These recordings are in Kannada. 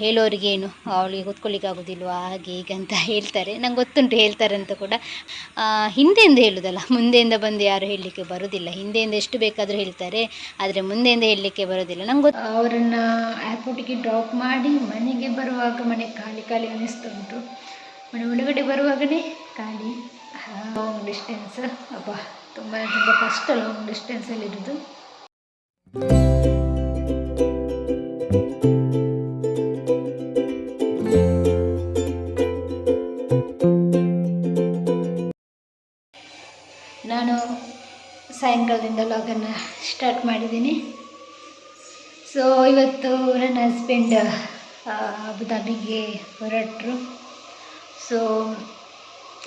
ಹೇಳೋರಿಗೇನು ಅವಳಿಗೆ ಕೂತ್ಕೊಳ್ಳಿಕ್ಕೆ ಆಗೋದಿಲ್ವಾ ಹಾಗೆ ಹೀಗೆ ಅಂತ ಹೇಳ್ತಾರೆ. ನಂಗೆ ಗೊತ್ತುಂಟು ಹೇಳ್ತಾರೆ ಅಂತ ಕೂಡ. ಹಿಂದೆಯಿಂದ ಹೇಳೋದಲ್ಲ, ಮುಂದೆಯಿಂದ ಬಂದು ಯಾರು ಹೇಳಲಿಕ್ಕೆ ಬರೋದಿಲ್ಲ. ಹಿಂದೆಯಿಂದ ಎಷ್ಟು ಬೇಕಾದರೂ ಹೇಳ್ತಾರೆ, ಆದರೆ ಮುಂದೆಯಿಂದ ಹೇಳಲಿಕ್ಕೆ ಬರೋದಿಲ್ಲ. ನಂಗೆ ಗೊತ್ತು. ಅವರನ್ನು ಏರ್ಪೋರ್ಟಿಗೆ ಡ್ರಾಪ್ ಮಾಡಿ ಮನೆಗೆ ಬರುವಾಗ ಮನೆ ಖಾಲಿ ಖಾಲಿ ಅನ್ನಿಸ್ತುಂಟು. ಮನೆ ಒಳಗಡೆ ಬರುವಾಗಲೇ ಖಾಲಿ. ಲಾಂಗ್ ಡಿಸ್ಟೆನ್ಸ್ ಅಪ್ಪ, ತುಂಬ ಕಷ್ಟ ಲಾಂಗ್ ಡಿಸ್ಟೆನ್ಸಲ್ಲಿರೋದು. ನಾನು ಸಾಯಂಕಾಲದಿಂದ ಲಾಗನ್ನು ಸ್ಟಾರ್ಟ್ ಮಾಡಿದ್ದೀನಿ. ಸೊ ಇವತ್ತು ನನ್ನ ಹಸ್ಬೆಂಡ್ ಅಬುದಾಬಿಗೆ ಹೊರಟರು. ಸೊ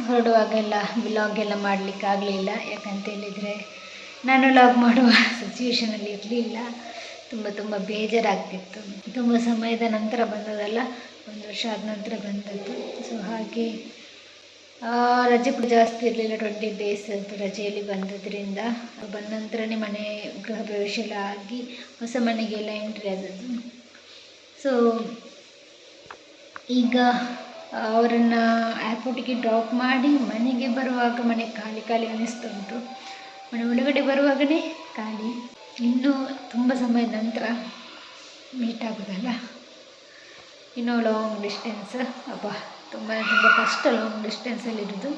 ಹೊರಡುವಾಗೆಲ್ಲ ವ್ಲಾಗೆಲ್ಲ ಮಾಡಲಿಕ್ಕೆ ಆಗಲಿಲ್ಲ. ಯಾಕಂತೇಳಿದರೆ ನಾನು ವ್ಲಾಗ್ ಮಾಡುವ ಸಿಚುವೇಷನಲ್ಲಿ ಇರಲಿಲ್ಲ. ತುಂಬ ಬೇಜಾರಾಗ್ತಿತ್ತು. ತುಂಬ ಸಮಯದ ನಂತರ ಬಂದದಲ್ಲ, 1 ವರ್ಷ ಆದ ನಂತರ ಬಂದದ್ದು. ಸೊ ಹಾಗೆ ರಜೆ ಕೂಡ ಜಾಸ್ತಿ ಇರಲಿಲ್ಲ, 20 ಡೇಸ್ ರಜೆಯಲ್ಲಿ ಬಂದದ್ರಿಂದ ಬಂದ ನಂತರನೇ ಮನೆ ಗೃಹ ಪ್ರವೇಶ ಎಲ್ಲ ಆಗಿ ಹೊಸ ಮನೆಗೆಲ್ಲ ಎಂಟ್ರಿ ಆದದ್ದು. ಸೊ ಈಗ ಅವರನ್ನು ಏರ್ಪೋರ್ಟಿಗೆ ಡ್ರಾಪ್ ಮಾಡಿ ಮನೆಗೆ ಬರುವಾಗ ಮನೆ ಖಾಲಿ ಖಾಲಿ ಅನ್ನಿಸ್ತುಂಟು. ಮನೆ ಒಳಗಡೆ ಬರುವಾಗಲೇ ಖಾಲಿ. ಇನ್ನೂ ತುಂಬ ಸಮಯದ ನಂತರ ಮೀಟ್ ಆಗೋದಲ್ಲ. ಇನ್ನೂ ಲಾಂಗ್ ಡಿಸ್ಟೆನ್ಸ್ ಅಪ್ಪ, ತುಂಬ ಕಷ್ಟ ಲಾಂಗ್ ಡಿಸ್ಟೆನ್ಸಲ್ಲಿರೋದು.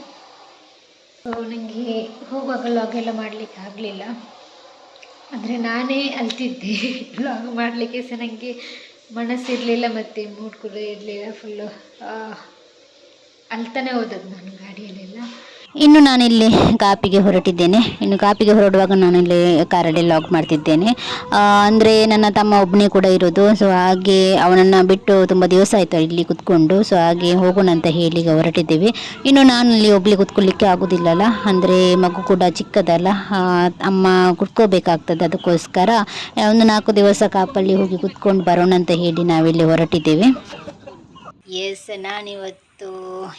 ಸೊ ನನಗೆ ಹೋಗುವಾಗ ಲಾಗೆಲ್ಲ ಮಾಡಲಿಕ್ಕೆ ಆಗಲಿಲ್ಲ. ಆದರೆ ನಾನೇ ಅಲ್ತಿದ್ದೆ. ಲಾಗ್ ಮಾಡಲಿಕ್ಕೆ ಸಹ ನನಗೆ ಮನಸ್ಸಿರಲಿಲ್ಲ, ಮತ್ತು ಮೂಡ್ ಕೂಡ ಇರಲಿಲ್ಲ. ಫುಲ್ಲು ಅಳ್ತಾನೆ ಹೋದದ್ದು ನಾನು ಗಾಡಿಯಲ್ಲೆಲ್ಲ. ಇನ್ನು ನಾನಿಲ್ಲಿ ಕಾಪಿಗೆ ಹೊರಟಿದ್ದೇನೆ. ಇನ್ನು ಕಾಪಿಗೆ ಹೊರಡುವಾಗ ನಾನಿಲ್ಲಿ ಕಾರಲ್ಲಿ ಲಾಗ್ ಮಾಡ್ತಿದ್ದೇನೆ. ಅಂದರೆ ನನ್ನ ತಮ್ಮ ಒಬ್ಬನೇ ಕೂಡ ಇರೋದು. ಸೊ ಹಾಗೆ ಅವನನ್ನು ಬಿಟ್ಟು ತುಂಬ ದಿವಸ ಆಯಿತು ಇಲ್ಲಿ ಕೂತ್ಕೊಂಡು. ಸೊ ಹಾಗೆ ಹೋಗೋಣ ಅಂತ ಹೇಳಿ ಈಗ ಹೊರಟಿದ್ದೀವಿ. ಇನ್ನು ನಾನು ಇಲ್ಲಿ ಒಬ್ಬಳಿಗೆ ಕೂತ್ಕೊಳ್ಳಿಕ್ಕೆ ಆಗೋದಿಲ್ಲಲ್ಲ, ಅಂದರೆ ಮಗು ಕೂಡ ಚಿಕ್ಕದಲ್ಲ, ಅಮ್ಮ ಕುತ್ಕೋಬೇಕಾಗ್ತದೆ. ಅದಕ್ಕೋಸ್ಕರ ಒಂದು 4 ದಿವಸ ಕಾಪಲ್ಲಿ ಹೋಗಿ ಕೂತ್ಕೊಂಡು ಬರೋಣ ಅಂತ ಹೇಳಿ ನಾವಿಲ್ಲಿ ಹೊರಟಿದ್ದೇವೆ. ಎಸ್, ನಾನಿವತ್ತು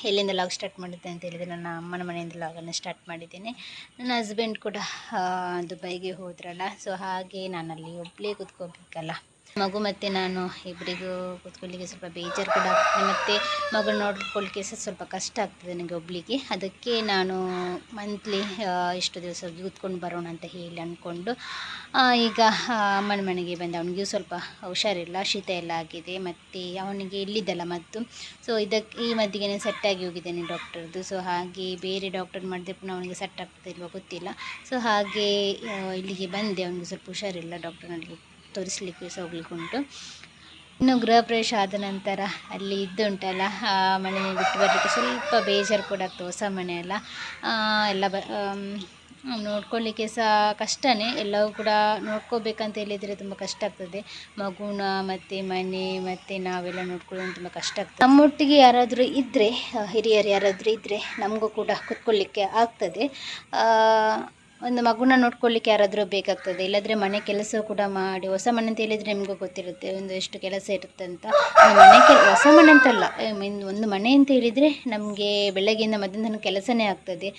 ಎಲ್ಲಿಂದ ಲಾಗ್ ಸ್ಟಾರ್ಟ್ ಮಾಡಿದ್ದೆ ಅಂತ ಹೇಳಿದರೆ ನನ್ನ ಅಮ್ಮನ ಮನೆಯಿಂದ ಲಾಗನ್ನು ಸ್ಟಾರ್ಟ್ ಮಾಡಿದ್ದೇನೆ. ನನ್ನ ಹಸ್ಬೆಂಡ್ ಕೂಡ ದುಬೈಗೆ ಹೋದ್ರಲ್ಲ. ಸೊ ಹಾಗೆ ನಾನಲ್ಲಿ ಒಬ್ಬಳೇ ಕೂತ್ಕೋಬೇಕಲ್ಲ, ಮಗು ಮತ್ತು ನಾನು ಇಬ್ಬರಿಗೂ ಕೂತ್ಕೊಳ್ಳಿಕ್ಕೆ ಸ್ವಲ್ಪ ಬೇಜಾರು ಕೂಡ ಆಗ್ತದೆ. ಮತ್ತು ಮಗು ನೋಡ್ಕೊಳ್ಳಿಕ್ಕೆ ಸಹ ಸ್ವಲ್ಪ ಕಷ್ಟ ಆಗ್ತದೆ ನನಗೆ ಒಬ್ಬಳಿಗೆ. ಅದಕ್ಕೆ ನಾನು ಮಂತ್ಲಿ ಇಷ್ಟು ದಿವಸ ಹೋಗಿ ಕೂತ್ಕೊಂಡು ಬರೋಣ ಅಂತ ಹೇಳಿ ಅಂದ್ಕೊಂಡು ಈಗ ಅಮ್ಮನ ಮನೆಗೆ ಬಂದೆ. ಅವನಿಗೂ ಸ್ವಲ್ಪ ಹುಷಾರಿಲ್ಲ, ಶೀತ ಎಲ್ಲ ಆಗಿದೆ, ಮತ್ತು ಅವನಿಗೆ ಇಲ್ಲಿದ್ದಲ್ಲ ಮದ್ದು. ಸೊ ಈ ಮದ್ದಿಗೆ ಸೆಟ್ಟಾಗಿ ಹೋಗಿದ್ದೇನೆ ಡಾಕ್ಟರ್ದು. ಸೊ ಹಾಗೆ ಬೇರೆ ಡಾಕ್ಟರ್ ಮಾಡಿದ್ರೆ ಪುನಃ ಅವನಿಗೆ ಸೆಟ್ ಆಗ್ತಿಲ್ವ ಗೊತ್ತಿಲ್ಲ. ಸೊ ಹಾಗೆ ಇಲ್ಲಿಗೆ ಬಂದೆ. ಅವನಿಗೆ ಸ್ವಲ್ಪ ಹುಷಾರಿಲ್ಲ, ಡಾಕ್ಟರ್ನಲ್ಲಿ ತೋರಿಸ್ಲಿಕ್ಕೆ ಸಹ ಹೋಗ್ಲಿಕ್ಕೆ ಉಂಟು. ಇನ್ನು ಗೃಹ ಪ್ರವೇಶ ಆದ ನಂತರ ಅಲ್ಲಿ ಇದ್ದುಂಟಲ್ಲ, ಮನೆ ಬಿಟ್ಟು ಬರಲಿಕ್ಕೆ ಸ್ವಲ್ಪ ಬೇಜಾರು ಕೂಡ ಆಗ್ತದೆ. ಹೊಸ ಮನೆ ಅಲ್ಲ, ಎಲ್ಲ ನೋಡ್ಕೊಳ್ಳಿಕ್ಕೆ ಸಹ ಕಷ್ಟನೇ. ಎಲ್ಲವೂ ಕೂಡ ನೋಡ್ಕೋಬೇಕಂತ ಹೇಳಿದರೆ ತುಂಬ ಕಷ್ಟ ಆಗ್ತದೆ. ಮಗುನ ಮತ್ತು ಮನೆ ಮತ್ತು ನಾವೆಲ್ಲ ನೋಡ್ಕೊಳ್ಳೋದು ತುಂಬ ಕಷ್ಟ ಆಗ್ತದೆ. ನಮ್ಮೊಟ್ಟಿಗೆ ಯಾರಾದರೂ ಇದ್ದರೆ, ಹಿರಿಯರು ಯಾರಾದರೂ ಇದ್ದರೆ ನಮಗೂ ಕೂಡ ಕೂತ್ಕೊಳ್ಳಿಕ್ಕೆ ಆಗ್ತದೆ. ಒಂದು ಮಗುನ ನೋಡ್ಕೊಳ್ಳಿಕ್ಕೆ ಯಾರಾದರೂ ಬೇಕಾಗ್ತದೆ. ಇಲ್ಲಾಂದರೆ ಮನೆ ಕೆಲಸ ಕೂಡ ಮಾಡಿ, ಹೊಸ ಮನೆ ಅಂತ ಹೇಳಿದರೆ ನಿಮಗೂ ಗೊತ್ತಿರುತ್ತೆ ಒಂದು ಎಷ್ಟು ಕೆಲಸ ಇರುತ್ತೆ ಅಂತ. ಹೊಸ ಮನೆ ಅಂತಲ್ಲ, ಒಂದು ಮನೆ ಅಂತ ಹೇಳಿದರೆ ನಮಗೆ ಬೆಳಗ್ಗೆಯಿಂದ ಮಧ್ಯಾಹ್ನ ತನಕ ಕೆಲಸನೇ ಆಗ್ತದೆ.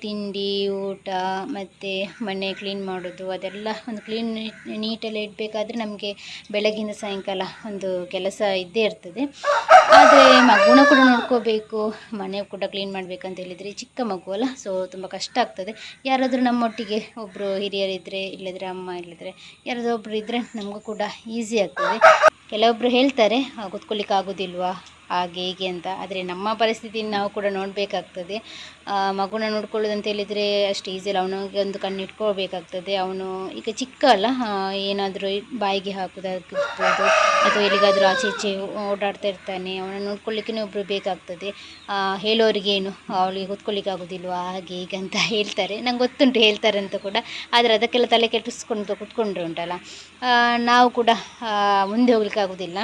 ತಿಂಡಿ, ಊಟ, ಮತ್ತು ಮನೆ ಕ್ಲೀನ್ ಮಾಡೋದು, ಅದೆಲ್ಲ ಒಂದು ನೀಟೆಲ್ಲ ಇಡಬೇಕಾದ್ರೆ ನಮಗೆ ಬೆಳಗ್ಗಿಂದ ಸಾಯಂಕಾಲ ಒಂದು ಕೆಲಸ ಇದ್ದೇ ಇರ್ತದೆ. ಆದರೆ ಮಗುನ ಕೂಡ ನೋಡ್ಕೋಬೇಕು, ಮನೆ ಕೂಡ ಕ್ಲೀನ್ ಮಾಡಬೇಕಂತ ಹೇಳಿದರೆ ಚಿಕ್ಕ ಮಗು ಅಲ್ಲ. ಸೊ ತುಂಬ ಕಷ್ಟ ಆಗ್ತದೆ. ಯಾರಾದರೂ ನಮ್ಮೊಟ್ಟಿಗೆ ಒಬ್ಬರು ಹಿರಿಯರಿದ್ದರೆ, ಇಲ್ಲದ್ರೆ ಅಮ್ಮ, ಇಲ್ಲದ್ರೆ ಯಾರಾದರೂ ಒಬ್ಬರು ಇದ್ದರೆ ನಮಗೂ ಕೂಡ ಈಸಿ ಆಗ್ತದೆ. ಕೆಲವೊಬ್ಬರು ಹೇಳ್ತಾರೆ ಕೂತ್ಕೊಳ್ಳಿಕ್ಕೆ ಆಗೋದಿಲ್ವಾ ಹಾಗೆ ಹೀಗೆ ಅಂತ. ಆದರೆ ನಮ್ಮ ಪರಿಸ್ಥಿತಿನ ನಾವು ಕೂಡ ನೋಡಬೇಕಾಗ್ತದೆ. ಮಗುನ ನೋಡ್ಕೊಳ್ಳೋದಂತ ಹೇಳಿದರೆ ಅಷ್ಟು ಈಸಿ ಅಲ್ಲ. ಅವನಿಗೆ ಒಂದು ಕಣ್ಣು ಇಟ್ಕೊಳ್ಬೇಕಾಗ್ತದೆ. ಅವನು ಈಗ ಚಿಕ್ಕ ಅಲ್ಲ, ಏನಾದರೂ ಬಾಯಿಗೆ ಹಾಕೋದಾಗಿರ್ಬೋದು ಅಥವಾ ಎಲ್ಲಿಗಾದರೂ ಆಚೆ ಈಚೆ ಓಡಾಡ್ತಾ ಇರ್ತಾನೆ. ಅವನ ನೋಡ್ಕೊಳ್ಳಿಕ್ಕೆ ಒಬ್ಬರು ಬೇಕಾಗ್ತದೆ. ಹೇಳೋರಿಗೇನು ಅವಳಿಗೆ ಕೂತ್ಕೊಳ್ಳಿಕ್ಕೆ ಆಗೋದಿಲ್ವಾ ಹಾಗೆ ಹೀಗೆ ಅಂತ ಹೇಳ್ತಾರೆ. ನಂಗೆ ಗೊತ್ತುಂಟು ಹೇಳ್ತಾರೆ ಅಂತ ಕೂಡ. ಆದರೆ ಅದಕ್ಕೆಲ್ಲ ತಲೆ ಕೆಡಿಸ್ಕೊಂಡು ಕೂತ್ಕೊಂಡ್ರೆ ಉಂಟಲ್ಲ, ನಾವು ಕೂಡ ಮುಂದೆ ಹೋಗ್ಲಿಕ್ಕೆ ಆಗೋದಿಲ್ಲ.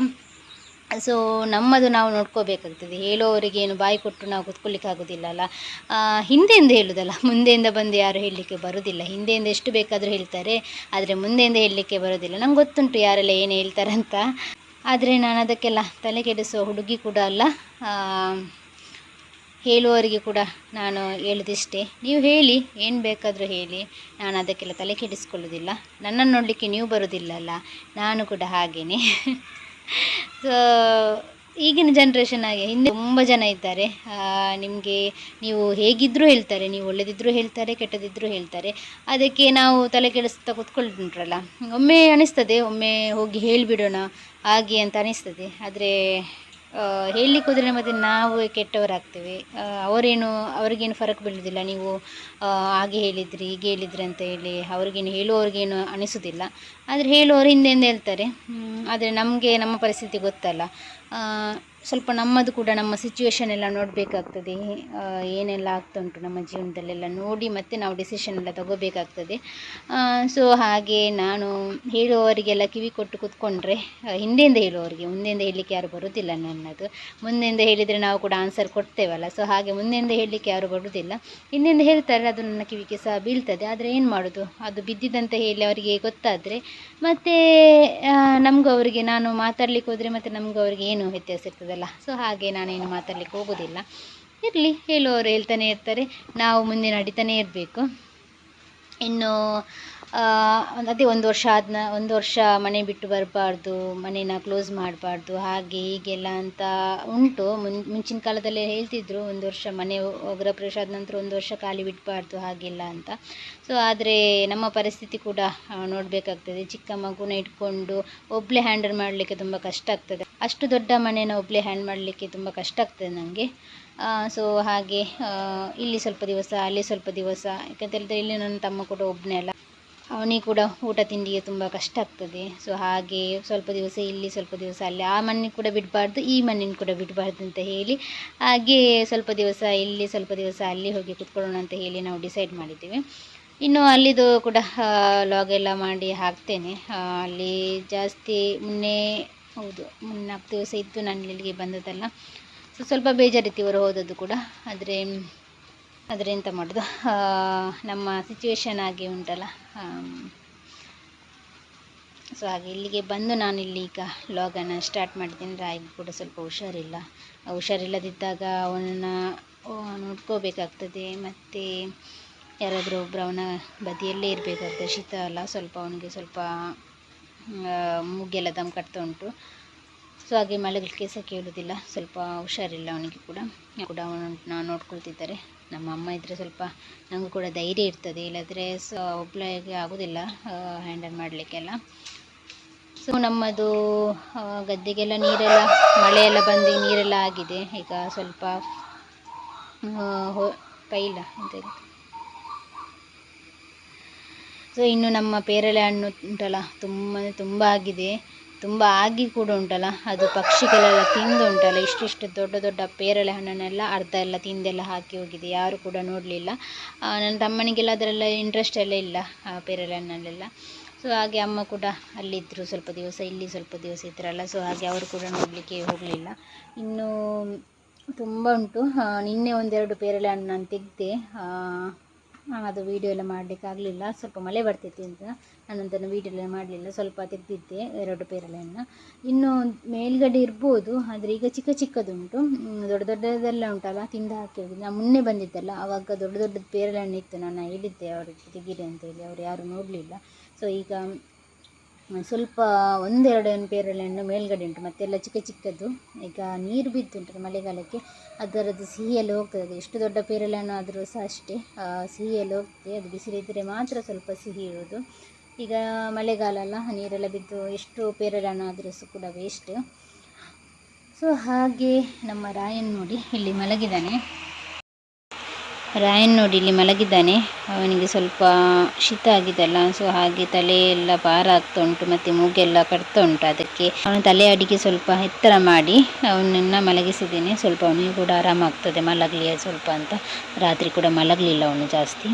ಸೊ ನಮ್ಮದು ನಾವು ನೋಡ್ಕೋಬೇಕಾಗ್ತದೆ. ಹೇಳೋರಿಗೇನು ಬಾಯಿ ಕೊಟ್ಟು ನಾವು ಕೂತ್ಕೊಳ್ಳಿಕ್ಕೆ ಆಗೋದಿಲ್ಲಲ್ಲ. ಹಿಂದೆಯಿಂದ ಹೇಳೋದಲ್ಲ, ಮುಂದೆಯಿಂದ ಬಂದು ಯಾರು ಹೇಳಲಿಕ್ಕೆ ಬರೋದಿಲ್ಲ. ಹಿಂದೆಯಿಂದ ಎಷ್ಟು ಬೇಕಾದರೂ ಹೇಳ್ತಾರೆ, ಆದರೆ ಮುಂದೆಯಿಂದ ಹೇಳಲಿಕ್ಕೆ ಬರೋದಿಲ್ಲ. ನಂಗೆ ಗೊತ್ತುಂಟು ಯಾರೆಲ್ಲ ಏನು ಹೇಳ್ತಾರೆ ಅಂತ. ಆದರೆ ನಾನು ಅದಕ್ಕೆಲ್ಲ ತಲೆ ಕೆಡಿಸೋ ಹುಡುಗಿ ಕೂಡ ಅಲ್ಲ. ಹೇಳುವವರಿಗೆ ಕೂಡ ನಾನು ಹೇಳೋದಿಷ್ಟೇ, ನೀವು ಹೇಳಿ, ಏನು ಬೇಕಾದರೂ ಹೇಳಿ, ನಾನು ಅದಕ್ಕೆಲ್ಲ ತಲೆ ಕೆಡಿಸ್ಕೊಳ್ಳೋದಿಲ್ಲ. ನನ್ನನ್ನು ನೋಡಲಿಕ್ಕೆ ನೀವು ಬರೋದಿಲ್ಲಲ್ಲ, ನಾನು ಕೂಡ ಹಾಗೆಯೇ. ಸೊ ಈಗಿನ ಜನ್ರೇಷನ್ ಆಗಿ ಹಿಂದೆ ತುಂಬ ಜನ ಇದ್ದಾರೆ. ನಿಮಗೆ ನೀವು ಹೇಗಿದ್ದರೂ ಹೇಳ್ತಾರೆ, ನೀವು ಒಳ್ಳೆದಿದ್ದರೂ ಹೇಳ್ತಾರೆ, ಕೆಟ್ಟದಿದ್ದರೂ ಹೇಳ್ತಾರೆ. ಅದಕ್ಕೆ ನಾವು ತಲೆ ಕೆಡಿಸ್ತಾ ಕೂತ್ಕೊಳ್ಬಿಟ್ರಲ್ಲ, ಒಮ್ಮೆ ಅನಿಸ್ತದೆ, ಒಮ್ಮೆ ಹೋಗಿ ಹೇಳಿಬಿಡೋಣ ಹಾಗೆ ಅಂತ ಅನಿಸ್ತದೆ. ಆದರೆ ಹೇಳಲಿಕ್ಕೆ ಹೋದರೆ ಮತ್ತು ನಾವು ಕೆಟ್ಟವರಾಗ್ತೇವೆ. ಅವ್ರಿಗೇನು ಫರಕ್ ಬೀಳೋದಿಲ್ಲ. ನೀವು ಹಾಗೆ ಹೇಳಿದ್ರಿ, ಹೀಗೆ ಹೇಳಿದ್ರಿ ಅಂತ ಹೇಳಿ ಹೇಳುವವ್ರಿಗೇನು ಅನಿಸೋದಿಲ್ಲ. ಆದರೆ ಹೇಳುವವರು ಹಿಂದೆಂದು ಹೇಳ್ತಾರೆ. ಆದರೆ ನಮಗೆ ನಮ್ಮ ಪರಿಸ್ಥಿತಿ ಗೊತ್ತಲ್ಲ. ಸ್ವಲ್ಪ ನಮ್ಮದು ಕೂಡ ನಮ್ಮ ಸಿಚುವೇಶನ್ ಎಲ್ಲ ನೋಡಬೇಕಾಗ್ತದೆ. ಏನೆಲ್ಲ ಆಗ್ತಾ ಉಂಟು ನಮ್ಮ ಜೀವನದಲ್ಲೆಲ್ಲ ನೋಡಿ ಮತ್ತೆ ನಾವು ಡಿಸಿಷನ್ ಎಲ್ಲ ತಗೋಬೇಕಾಗ್ತದೆ. ಸೊ ಹಾಗೆ ನಾನು ಹೇಳುವವರಿಗೆಲ್ಲ ಕಿವಿ ಕೊಟ್ಟು ಕೂತ್ಕೊಂಡ್ರೆ, ಹಿಂದೆಯಿಂದ ಹೇಳುವವರಿಗೆ, ಮುಂದೆಯಿಂದ ಹೇಳಲಿಕ್ಕೆ ಯಾರು ಬರೋದಿಲ್ಲ ನನ್ನದು. ಮುಂದೆಯಿಂದ ಹೇಳಿದರೆ ನಾವು ಕೂಡ ಆನ್ಸರ್ ಕೊಡ್ತೇವಲ್ಲ. ಸೊ ಹಾಗೆ ಮುಂದೆಯಿಂದ ಹೇಳಲಿಕ್ಕೆ ಯಾರು ಬರೋದಿಲ್ಲ, ಹಿಂದೆಯಿಂದ ಹೇಳ್ತಾರೆ, ಅದು ನನ್ನ ಕಿವಿಗೆ ಸಹ ಬೀಳ್ತದೆ. ಆದರೆ ಏನು ಮಾಡೋದು, ಅದು ಬಿದ್ದಿದ್ದಂತ ಹೇಳಿ ಅವರಿಗೆ ಗೊತ್ತಾದರೆ ಮತ್ತು ನಮಗೂ ಅವರಿಗೆ, ನಾನು ಮಾತಾಡ್ಲಿಕ್ಕೆ ಹೋದರೆ ಮತ್ತು ನಮಗೂ ಅವರಿಗೆ ಏನು ವ್ಯತ್ಯಾಸ ಇರ್ತದಲ್ಲ. ಸೊ ಹಾಗೆ ನಾನೇನು ಮಾತಾಡ್ಲಿಕ್ಕೆ ಹೋಗೋದಿಲ್ಲ. ಇರಲಿ, ಹೇಳುವವರು ಹೇಳ್ತಾನೆ ಇರ್ತಾರೆ, ನಾವು ಮುಂದೆ ನಡೀತಾನೆ ಇರಬೇಕು. ಇನ್ನು ಅದೇ ಒಂದು ವರ್ಷ ಮನೆ ಬಿಟ್ಟು ಬರಬಾರ್ದು, ಮನೇನ ಕ್ಲೋಸ್ ಮಾಡಬಾರ್ದು, ಹಾಗೆ ಹೀಗೆಲ್ಲ ಅಂತ ಉಂಟು. ಮುಂಚಿನ ಕಾಲದಲ್ಲೇ ಹೇಳ್ತಿದ್ರು, 1 ವರ್ಷ ಮನೆ ಗೃಹಪ್ರವೇಶ ಆದ ನಂತರ 1 ವರ್ಷ ಖಾಲಿ ಬಿಡಬಾರ್ದು ಹಾಗೆಲ್ಲ ಅಂತ. ಸೊ ಆದರೆ ನಮ್ಮ ಪರಿಸ್ಥಿತಿ ಕೂಡ ನೋಡಬೇಕಾಗ್ತದೆ. ಚಿಕ್ಕ ಮಗುನ ಇಟ್ಕೊಂಡು ಒಬ್ಬಳೇ ಹ್ಯಾಂಡಲ್ ಮಾಡಲಿಕ್ಕೆ ತುಂಬ ಕಷ್ಟ ಆಗ್ತದೆ. ಅಷ್ಟು ದೊಡ್ಡ ಮನೇನ ಒಬ್ಬಳೇ ಹ್ಯಾಂಡ್ ಮಾಡಲಿಕ್ಕೆ ತುಂಬ ಕಷ್ಟ ಆಗ್ತದೆ ನನಗೆ. ಸೊ ಹಾಗೆ ಇಲ್ಲಿ ಸ್ವಲ್ಪ ದಿವಸ, ಅಲ್ಲಿ ಸ್ವಲ್ಪ ದಿವಸ, ಯಾಕಂತ ಹೇಳಿದ್ರೆ ಇಲ್ಲಿ ನನ್ನ ತಮ್ಮ ಕೂಡ ಒಬ್ಬನೇ ಅಲ್ಲ, ಅವನಿಗೆ ಕೂಡ ಊಟ ತಿಂಡಿಗೆ ತುಂಬ ಕಷ್ಟ ಆಗ್ತದೆ. ಸೊ ಹಾಗೆ ಸ್ವಲ್ಪ ದಿವಸ ಇಲ್ಲಿ, ಸ್ವಲ್ಪ ದಿವಸ ಅಲ್ಲಿ, ಆ ಮನೆಗೆ ಕೂಡ ಬಿಡಬಾರ್ದು, ಈ ಮನೆಯನ್ನು ಕೂಡ ಬಿಡಬಾರ್ದು ಅಂತ ಹೇಳಿ, ಹಾಗೆ ಸ್ವಲ್ಪ ದಿವಸ ಇಲ್ಲಿ, ಸ್ವಲ್ಪ ದಿವಸ ಅಲ್ಲಿ ಹೋಗಿ ಕೂತ್ಕೊಳ್ಳೋಣ ಅಂತ ಹೇಳಿ ನಾವು ಡಿಸೈಡ್ ಮಾಡಿದ್ದೀವಿ. ಇನ್ನು ಅಲ್ಲಿದು ಕೂಡ ಲಾಗ್ ಎಲ್ಲ ಮಾಡಿ ಹಾಕ್ತೇನೆ. ಅಲ್ಲಿ ಜಾಸ್ತಿ ಹೌದು 3-4 ದಿವಸ ಇದ್ದು ನಾನು ಇಲ್ಲಿಗೆ ಬಂದದ್ದಲ್ಲ. ಸೊ ಸ್ವಲ್ಪ ಬೇಜಾರಿತ್ತು ಇವರು ಹೋದದ್ದು ಕೂಡ. ಆದರೆ ಎಂತ ಮಾಡೋದು, ನಮ್ಮ ಸಿಚುವೇಶನ್ ಹಾಗೆ ಉಂಟಲ್ಲ. ಸೊ ಹಾಗೆ ಇಲ್ಲಿಗೆ ಬಂದು ನಾನು ಇಲ್ಲಿ ಈಗ ಲಾಗನ್ನು ಸ್ಟಾರ್ಟ್ ಮಾಡಿದ್ದೀನಿ. ರಾಯಿಗೆ ಕೂಡ ಸ್ವಲ್ಪ ಹುಷಾರಿಲ್ಲದಿದ್ದಾಗ ಅವನನ್ನು ನೋಡ್ಕೋಬೇಕಾಗ್ತದೆ. ಮತ್ತು ಯಾರಾದರೂ ಒಬ್ಬರು ಅವನ ಬದಿಯಲ್ಲೇ ಇರಬೇಕಾಗ್ತದೆ. ಶೀತ ಅಲ್ಲ, ಸ್ವಲ್ಪ ಅವನಿಗೆ ಸ್ವಲ್ಪ ಮೂಗೆಲ್ಲ ದಮ್ ಕಟ್ತಾ ಉಂಟು. ಸೊ ಹಾಗೆ ಮಲಗಲಿಕ್ಕೆ ಸಹ ಕೇಳೋದಿಲ್ಲ, ಸ್ವಲ್ಪ ಹುಷಾರಿಲ್ಲ ಅವನಿಗೆ ಕೂಡ ಅವನನ್ನು ನೋಡ್ಕೊಳ್ತಿದ್ದಾರೆ. ನಮ್ಮ ಅಮ್ಮ ಇದ್ದರೆ ಸ್ವಲ್ಪ ನನಗೂ ಕೂಡ ಧೈರ್ಯ ಇರ್ತದೆ, ಇಲ್ಲದ್ರೆ ಒಬ್ಬಳಿಗೆ ಆಗೋದಿಲ್ಲ ಹ್ಯಾಂಡಲ್ ಮಾಡಲಿಕ್ಕೆಲ್ಲ. ಸೊ ನಮ್ಮದು ಗದ್ದೆಗೆಲ್ಲ ಮಳೆಯೆಲ್ಲ ಬಂದು ನೀರೆಲ್ಲ ಆಗಿದೆ. ಈಗ ಸ್ವಲ್ಪ ಪೈಲ ಅಂತ. ಸೊ ಇನ್ನು ನಮ್ಮ ಪೇರಳೆ ಹಣ್ಣು ಉಂಟಲ್ಲ, ತುಂಬ ಆಗಿದೆ. ತುಂಬ ಆಗಿ ಕೂಡ ಉಂಟಲ್ಲ, ಅದು ಪಕ್ಷಿಗಳೆಲ್ಲ ತಿಂದು ಉಂಟಲ್ಲ. ಇಷ್ಟಿಷ್ಟು ದೊಡ್ಡ ದೊಡ್ಡ ಪೇರಳೆ ಹಣ್ಣನ್ನೆಲ್ಲ ಅರ್ಧ ಎಲ್ಲ ತಿಂದೆಲ್ಲ ಹಾಕಿ ಹೋಗಿದೆ. ಯಾರು ಕೂಡ ನೋಡಲಿಲ್ಲ. ನನ್ನ ತಮ್ಮನಿಗೆಲ್ಲ ಅದರೆಲ್ಲ ಇಂಟ್ರೆಸ್ಟ್ ಎಲ್ಲ ಇಲ್ಲ, ಪೇರಳೆ ಹಣ್ಣಲ್ಲೆಲ್ಲ. ಸೊ ಹಾಗೆ ಅಮ್ಮ ಕೂಡ ಅಲ್ಲಿದ್ದರು ಸ್ವಲ್ಪ ದಿವಸ, ಇಲ್ಲಿ ಸ್ವಲ್ಪ ದಿವಸ ಇದ್ರಲ್ಲ. ಸೊ ಹಾಗೆ ಅವರು ಕೂಡ ನೋಡಲಿಕ್ಕೆ ಹೋಗಲಿಲ್ಲ. ಇನ್ನು ತುಂಬ ಉಂಟು. ನಿನ್ನೆ 1-2 ಪೇರಳೆ ಹಣ್ಣು ನಾನು ತೆಗೆದೆ. ಅದು ವೀಡಿಯೋ ಎಲ್ಲ ಮಾಡಲಿಕ್ಕಾಗಲಿಲ್ಲ, ಸ್ವಲ್ಪ ಮಳೆ ಬರ್ತಿತ್ತು ಅಂತ ನಾನಂತೂ ವೀಡಿಯೋ ಎಲ್ಲ ಮಾಡಲಿಲ್ಲ. ಸ್ವಲ್ಪ ತೆಗೆದಿದ್ದೆ 2 ಪೇರಳೆಯನ್ನು. ಇನ್ನು ಮೇಲ್ಗಡೆ ಇರ್ಬೋದು, ಆದರೆ ಈಗ ಚಿಕ್ಕ ಚಿಕ್ಕದುಂಟು. ದೊಡ್ಡ ದೊಡ್ಡದೆಲ್ಲ ಉಂಟಲ್ಲ, ತಿಂದು ಹಾಕಿ ಹೋಗಿದೆ. ನಾನು ಮೊನ್ನೆ ಬಂದಿದ್ದಲ್ಲ, ಆವಾಗ ದೊಡ್ಡ ದೊಡ್ಡದು ಪೇರಳೆ ಹಣ್ಣು ಇತ್ತು. ನಾನು ಹೇಳಿದ್ದೆ ಅವರಿಗೆ ತೆಗೀರಿ ಅಂತೇಳಿ, ಅವರು ಯಾರೂ ನೋಡಲಿಲ್ಲ. ಸೊ ಈಗ ಸ್ವಲ್ಪ 1-2 ಪೇರಳೆ ಹಣ್ಣು ಮೇಲ್ಗಡೆ ಉಂಟು, ಮತ್ತೆಲ್ಲ ಚಿಕ್ಕ ಚಿಕ್ಕದು. ಈಗ ನೀರು ಬಿದ್ದುಂಟು ಮಳೆಗಾಲಕ್ಕೆ, ಅದರದ್ದು ಸಿಹಿಯಲ್ಲಿ ಹೋಗ್ತದೆ. ಎಷ್ಟು ದೊಡ್ಡ ಪೇರಳೆ ಹಣ್ಣು ಆದರೂ ಸಹ ಅಷ್ಟೇ ಸಿಹಿಯಲ್ಲಿ ಹೋಗ್ತದೆ. ಅದು ಬಿಸಿಲಿದ್ದರೆ ಮಾತ್ರ ಸ್ವಲ್ಪ ಸಿಹಿ ಇರೋದು. ಈಗ ಮಳೆಗಾಲ ಅಲ್ಲ, ನೀರೆಲ್ಲ ಬಿದ್ದು ಎಷ್ಟು ಪೇರಳೆ ಹಣ್ಣು ಆದರೂ ಸಹ ಕೂಡ ವೇಸ್ಟ್. ಸೊ ಹಾಗೆ ನಮ್ಮ ರಾಯನ್ ನೋಡಿ ಇಲ್ಲಿ ಮಲಗಿದ್ದಾನೆ. ಅವನಿಗೆ ಸ್ವಲ್ಪ ಶೀತ ಆಗಿದೆಲ್ಲ. ಸೊ ಹಾಗೆ ತಲೆ ಎಲ್ಲ ಭಾರ ಆಗ್ತಾ ಉಂಟು, ಮತ್ತು ಮೂಗೆಲ್ಲ ಕಟ್ತಾ ಉಂಟು. ಅದಕ್ಕೆ ಅವನ ತಲೆ ಅಡಿಗೆ ಸ್ವಲ್ಪ ಎತ್ತರ ಮಾಡಿ ಅವನನ್ನು ಮಲಗಿಸಿದ್ದೇನೆ. ಸ್ವಲ್ಪ ಅವನಿಗೆ ಕೂಡ ಆರಾಮಾಗ್ತದೆ, ಮಲಗಲಿ ಸ್ವಲ್ಪ ಅಂತ. ರಾತ್ರಿ ಕೂಡ ಮಲಗಲಿಲ್ಲ ಅವನು ಜಾಸ್ತಿ.